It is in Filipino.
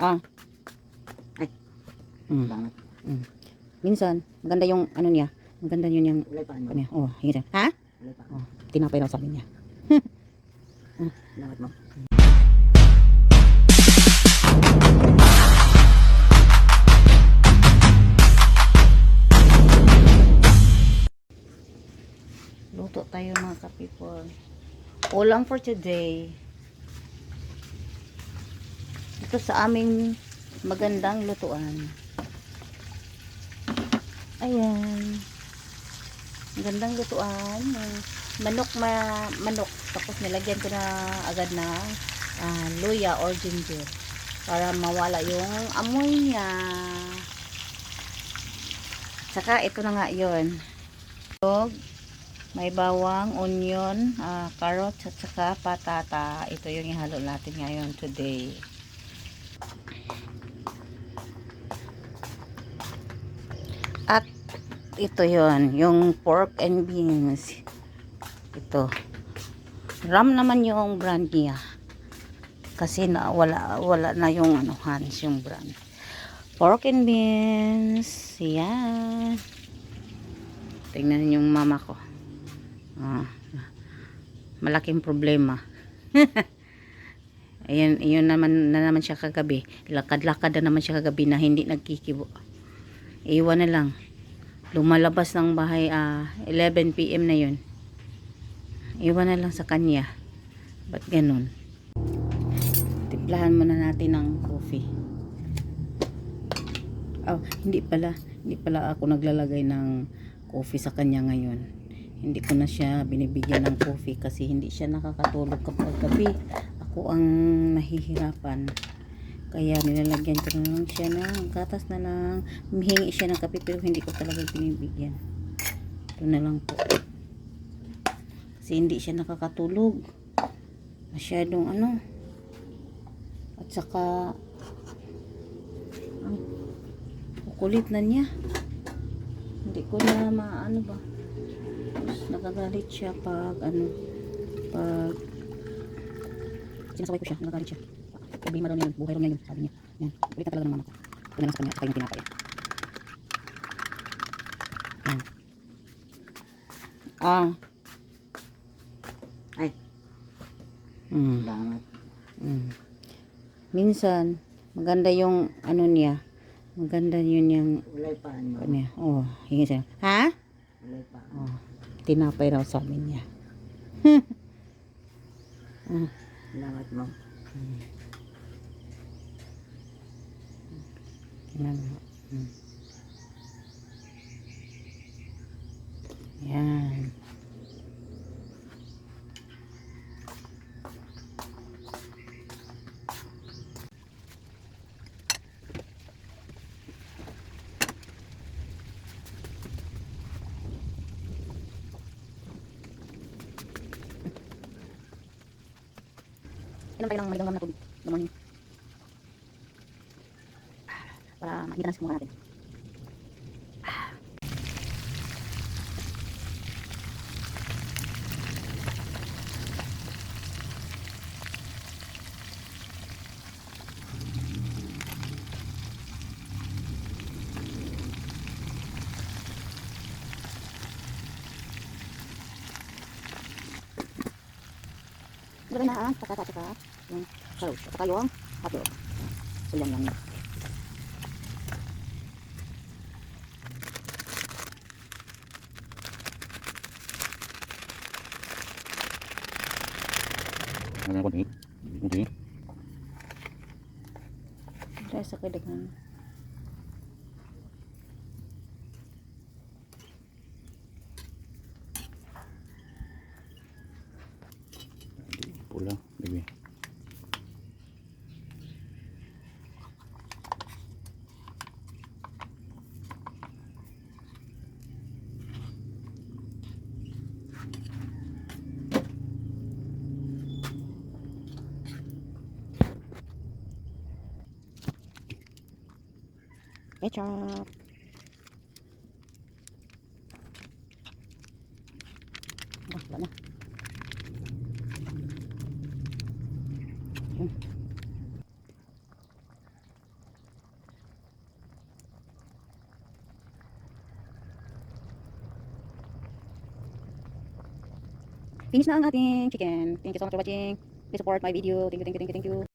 Ah. Ay. Bangat. Minsan, maganda yung ano niya. Maganda yun yung Ano niya. Oh, hingi siya. Ha? Oh, tinapay raw sabi niya. Bangat mo. Luto tayo mga ka-people. Ulam for today. Ito sa aming magandang lutuan. Ayan. Magandang lutuan. Manok. Tapos nilagyan ko na agad na luya or ginger. Para mawala yung amoy niya. Saka ito na nga yun. May bawang, onion, carrots at saka patata. Ito yung ihalo natin ngayon today. At ito yon, yung pork and beans. Ito. Ram naman yung brand niya. Kasi wala na yung Hans yung brand. Pork and beans. Yan. Tingnan yung mama ko. Malaking problema. Ayan, yun naman siya kagabi. Lakad-lakad na naman siya kagabi na hindi nagkikibo. Iwan na lang. Lumalabas ng bahay 11 PM na yun. Iwan na lang sa kanya. Ba't ganun? Timplahan muna natin ng coffee. Oh, hindi pala ako naglalagay ng coffee sa kanya ngayon. Hindi ko na siya binibigyan ng coffee kasi hindi siya nakakatulog kapag gabi. Ako ang nahihirapan. Kaya nilalagyan ko na lang siya ng gatas na lang. Humihingi siya ng kape pero hindi ko talaga binibigyan. Ito na lang po. Kasi hindi siya nakakatulog. Masyadong At saka kulit na niya. Hindi ko na maano ba. Nagagalit siya pag pag sinasaway ko siya, nagagalit siya. Problema daw niya yun, buhay daw niya yun, sabi niya. Yan, ulit na talaga ng mama ko. Ito na lang sa kanya, saka yung tinapay. Yan. Ay. Bangat. Minsan, maganda yung niya. Maganda yun yung Ulay pa niya. Oh, hingi siya. Ha? Ulay pa. Oh, tinapay raw sabi niya. Bangat mo. Yan. Inom tayo ng maligamgam na tubig. Good morning. Para makita na sa mukha natin. Lagay na ang patata at saka yung saus at saka yung hotdog. So yan lang. Ano ko ni? Hindi. Dahil sa kailangan. Pula, baby. Ketchup. Wala na. Finish na ang ating chicken. Thank you so much for watching. Please support my video. Thank you, thank you, thank you, thank you.